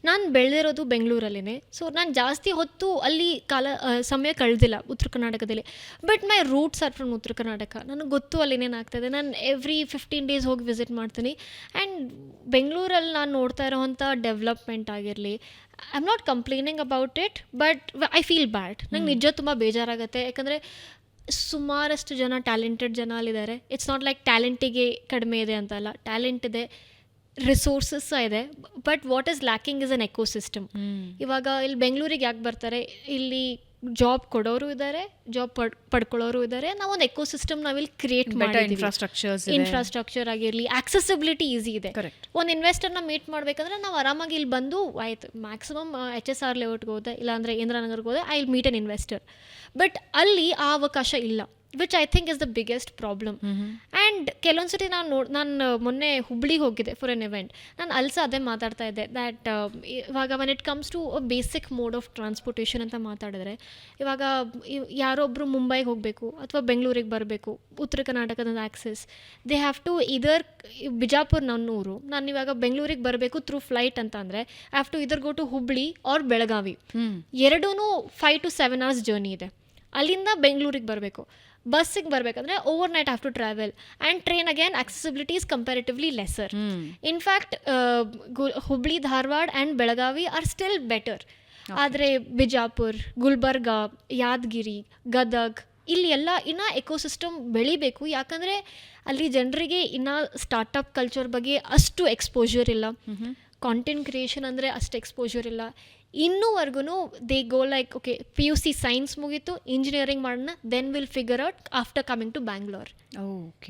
ನಾನು ಬೆಳೆದಿರೋದು ಬೆಂಗಳೂರಲ್ಲೇ, ಸೊ ನಾನು ಜಾಸ್ತಿ ಹೊತ್ತು ಅಲ್ಲಿ ಸಮಯ ಕಳೆದಿಲ್ಲ ಉತ್ತರ ಕರ್ನಾಟಕದಲ್ಲಿ. But my roots are from ಉತ್ತರ ಕರ್ನಾಟಕ. ನನಗೆ ಗೊತ್ತು ಅಲ್ಲಿ ಏನೇನಾಗ್ತಾಯಿದೆ. ನಾನು ಎವ್ರಿ 15 days ಹೋಗಿ ವಿಸಿಟ್ ಮಾಡ್ತೀನಿ. ಆ್ಯಂಡ್ ಬೆಂಗಳೂರಲ್ಲಿ ನಾನು ನೋಡ್ತಾ ಇರೋವಂಥ ಡೆವಲಪ್ಮೆಂಟ್ ಆಗಿರಲಿ, I am not complaining about it, but I feel bad. ನಂಗೆ ನಿಜ ತುಂಬ ಬೇಜಾರಾಗುತ್ತೆ. ಯಾಕಂದರೆ ಸುಮಾರಷ್ಟು ಜನ ಟ್ಯಾಲೆಂಟೆಡ್ ಜನ ಅಲ್ಲಿದ್ದಾರೆ. ಇಟ್ಸ್ ನಾಟ್ ಲೈಕ್ ಟ್ಯಾಲೆಂಟಿಗೆ ಕಡಿಮೆ ಇದೆ ಅಂತಲ್ಲ, ಟ್ಯಾಲೆಂಟ್ ಇದೆ, ರಿಸೋರ್ಸಸ್ ಇದೆ. But what is lacking is an ecosystem. ಇವಾಗ ಇಲ್ಲಿ ಬೆಂಗಳೂರಿಗೆ ಯಾಕೆ ಬರ್ತಾರೆ? ಇಲ್ಲಿ ಜಾಬ್ ಕೊಡೋರು ಇದ್ದಾರೆ, ಜಾಬ್ ಪಡ್ಕೊಳ್ಳೋರು ಇದ್ದಾರೆ. ನಾವೊಂದು ಎಕೋಸಿಸ್ಟಮ್ ನಾವಿಲ್ಲಿ ಕ್ರಿಯೇಟ್ ಮಾಡಿದ್ದೀವಿ. ಇನ್ಫ್ರಾಸ್ಟ್ರಕ್ಚರ್ ಆಗಿರಲಿ, ಆಕ್ಸೆಸಿಬಿಲಿಟಿ ಈಸಿ ಇದೆ. ಒಂದು ಇನ್ವೆಸ್ಟರ್ನ ಮೀಟ್ ಮಾಡಬೇಕಂದ್ರೆ ನಾವು ಆರಾಮಾಗಿ ಇಲ್ಲಿ ಬಂದು ಆಯ್ತು, ಮ್ಯಾಕ್ಸಿಮಮ್ HSR ಲೇಔಟ್ಗೆ ಹೋದೆ, ಇಲ್ಲಾಂದರೆ ಇಂದ್ರಾನಗರ್ಗೆ ಹೋದೆ, I will meet an investor. But ಅಲ್ಲಿ ಆ ಅವಕಾಶ ಇಲ್ಲ, which I think is the biggest problem. And ಕೆಲವೊಂದು ಸತಿ ನಾನು ಮೊನ್ನೆ ಹುಬ್ಳಿಗೆ ಹೋಗಿದ್ದೆ ಫಾರ್ ಎನ್ ಇವೆಂಟ್. ನಾನು ಅಲ್ಸ ಅದೇ ಮಾತಾಡ್ತಾ ಇದ್ದೆ ದ್ಯಾಟ್ ಇವಾಗ when it comes to a basic mode of transportation ಅಂತ ಮಾತಾಡಿದ್ರೆ, ಇವಾಗ ಯಾರೊಬ್ಬರು ಮುಂಬೈಗೆ ಹೋಗಬೇಕು ಅಥವಾ ಬೆಂಗಳೂರಿಗೆ ಬರಬೇಕು, ಉತ್ತರ ಕರ್ನಾಟಕದ ಆಕ್ಸೆಸ್ ದೇ ಹ್ಯಾವ್ ಟು ಇದರ್ ಬಿಜಾಪುರ್ ನನ್ನೂರು, ನಾನು ಇವಾಗ ಬೆಂಗಳೂರಿಗೆ ಬರಬೇಕು ಥ್ರೂ ಫ್ಲೈಟ್ ಅಂತ ಅಂದರೆ I have to either go to Hubli or Belagavi. ಎರಡೂ 5 to 7 hours ಜರ್ನಿ ಇದೆ. ಅಲ್ಲಿಂದ ಬೆಂಗಳೂರಿಗೆ ಬರಬೇಕು. ಬಸ್ಸಿಗೆ ಬರಬೇಕಂದ್ರೆ overnight have to travel. And train again accessibility is comparatively lesser. In fact Hubli, Dharwad and Belagavi are still better. ಆದರೆ ಬಿಜಾಪುರ್, ಗುಲ್ಬರ್ಗ, ಯಾದಗಿರಿ, ಗದಗ್ ಇಲ್ಲಿ ಎಲ್ಲ ಇನ್ನೂ ಎಕೋಸಿಸ್ಟಮ್ ಬೆಳಿಬೇಕು. ಯಾಕಂದರೆ ಅಲ್ಲಿ ಜನರಿಗೆ ಇನ್ನೂ ಸ್ಟಾರ್ಟಪ್ ಕಲ್ಚರ್ ಬಗ್ಗೆ ಅಷ್ಟು ಎಕ್ಸ್ಪೋಜರ್ ಇಲ್ಲ, ಕಾಂಟೆಂಟ್ ಕ್ರಿಯೇಷನ್ ಅಂದರೆ ಅಷ್ಟು ಎಕ್ಸ್ಪೋಜರ್ ಇಲ್ಲ. ಇನ್ನೂವರೆಗೂ they go like okay PUC science ಮುಗೀತು, ಇಂಜಿನಿಯರಿಂಗ್ ಮಾಡೋಣ, then will figure out after coming to Bangalore. Okay.